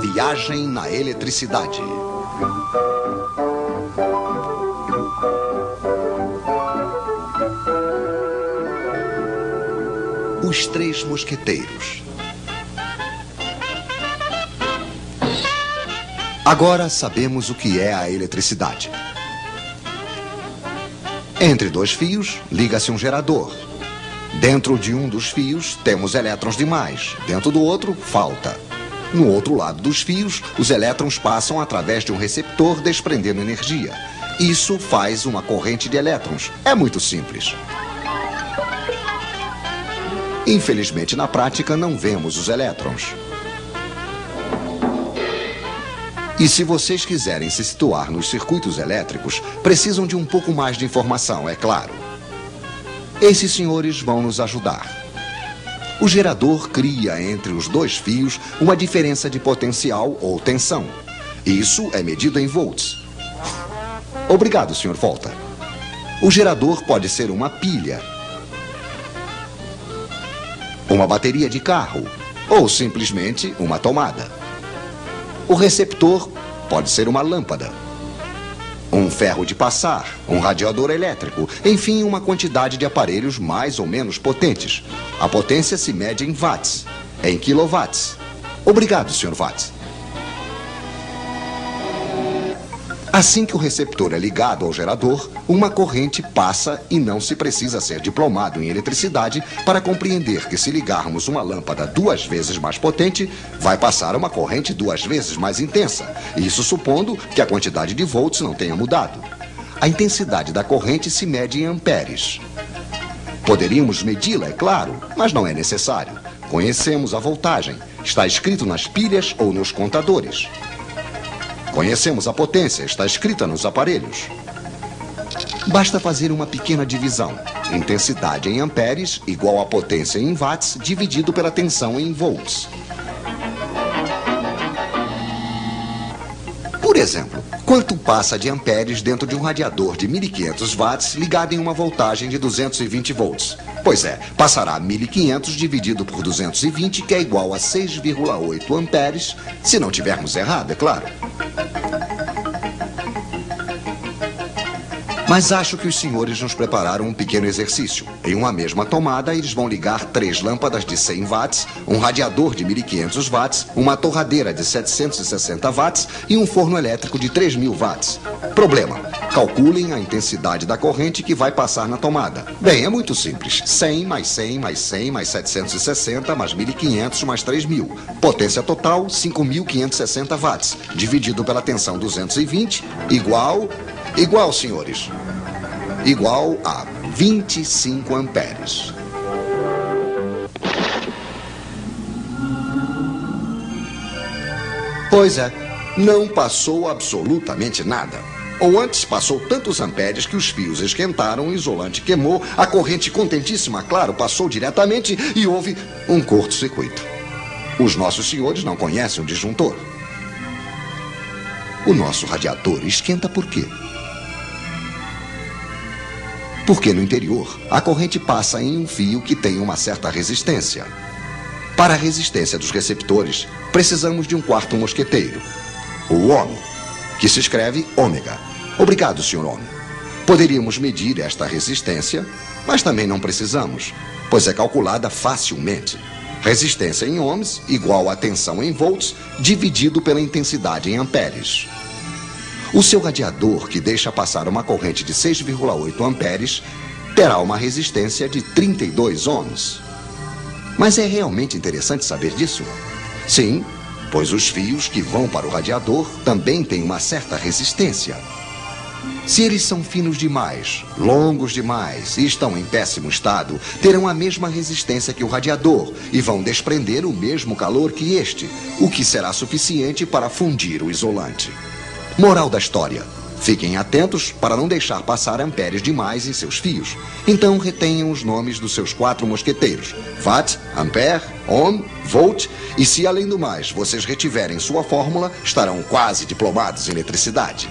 Viagem na eletricidade. Os Três Mosqueteiros. Agora sabemos o que é a eletricidade. Entre dois fios, liga-se um gerador. Dentro de um dos fios, temos elétrons demais. Dentro do outro, falta. No outro lado dos fios, os elétrons passam através de um receptor desprendendo energia. Isso faz uma corrente de elétrons. É muito simples. Infelizmente, na prática, não vemos os elétrons. E se vocês quiserem se situar nos circuitos elétricos, precisam de um pouco mais de informação, é claro. Esses senhores vão nos ajudar. O gerador cria entre os dois fios uma diferença de potencial ou tensão. Isso é medido em volts. Obrigado, Sr. Volta. O gerador pode ser uma pilha, uma bateria de carro ou simplesmente uma tomada. O receptor pode ser uma lâmpada, um ferro de passar, um radiador elétrico, enfim, uma quantidade de aparelhos mais ou menos potentes. A potência se mede em watts, em quilowatts. Obrigado, Sr. Watts. Assim que o receptor é ligado ao gerador, uma corrente passa e não se precisa ser diplomado em eletricidade para compreender que se ligarmos uma lâmpada 2 vezes mais potente, vai passar uma corrente 2 vezes mais intensa. Isso supondo que a quantidade de volts não tenha mudado. A intensidade da corrente se mede em amperes. Poderíamos medi-la, é claro, mas não é necessário. Conhecemos a voltagem. Está escrito nas pilhas ou nos contadores. Conhecemos a potência, está escrita nos aparelhos. Basta fazer uma pequena divisão. Intensidade em amperes igual a potência em watts dividido pela tensão em volts. Por exemplo, quanto passa de amperes dentro de um radiador de 1500 watts ligado em uma voltagem de 220 volts? Pois é, passará 1500 dividido por 220, que é igual a 6,8 amperes, se não tivermos errado, é claro. Mas acho que os senhores nos prepararam um pequeno exercício. Em uma mesma tomada, eles vão ligar 3 lâmpadas de 100 watts, um radiador de 1500 watts, uma torradeira de 760 watts e um forno elétrico de 3000 watts. Problema: calculem a intensidade da corrente que vai passar na tomada. Bem, é muito simples. 100 mais 100 mais 100 mais 760 mais 1500 mais 3000. Potência total, 5560 watts. Dividido pela tensão 220, igual, senhores, igual a 25 amperes. Pois é, não passou absolutamente nada. Ou antes, passou tantos amperes que os fios esquentaram, o isolante queimou, a corrente contentíssima, claro, passou diretamente e houve um curto-circuito. Os nossos senhores não conhecem o disjuntor. O nosso radiador esquenta por quê? Porque no interior, a corrente passa em um fio que tem uma certa resistência. Para a resistência dos receptores, precisamos de um quarto mosqueteiro, o ohm, que se escreve ômega. Obrigado, Sr. Ohm. Poderíamos medir esta resistência, mas também não precisamos, pois é calculada facilmente. Resistência em ohms igual a tensão em volts dividido pela intensidade em amperes. O seu radiador, que deixa passar uma corrente de 6,8 amperes, terá uma resistência de 32 ohms. Mas é realmente interessante saber disso? Sim, pois os fios que vão para o radiador também têm uma certa resistência. Se eles são finos demais, longos demais e estão em péssimo estado, terão a mesma resistência que o radiador e vão desprender o mesmo calor que este, o que será suficiente para fundir o isolante. Moral da história: fiquem atentos para não deixar passar amperes demais em seus fios. Então retenham os nomes dos seus 4 mosqueteiros: watt, ampere, ohm, volt. E se além do mais vocês retiverem sua fórmula, estarão quase diplomados em eletricidade.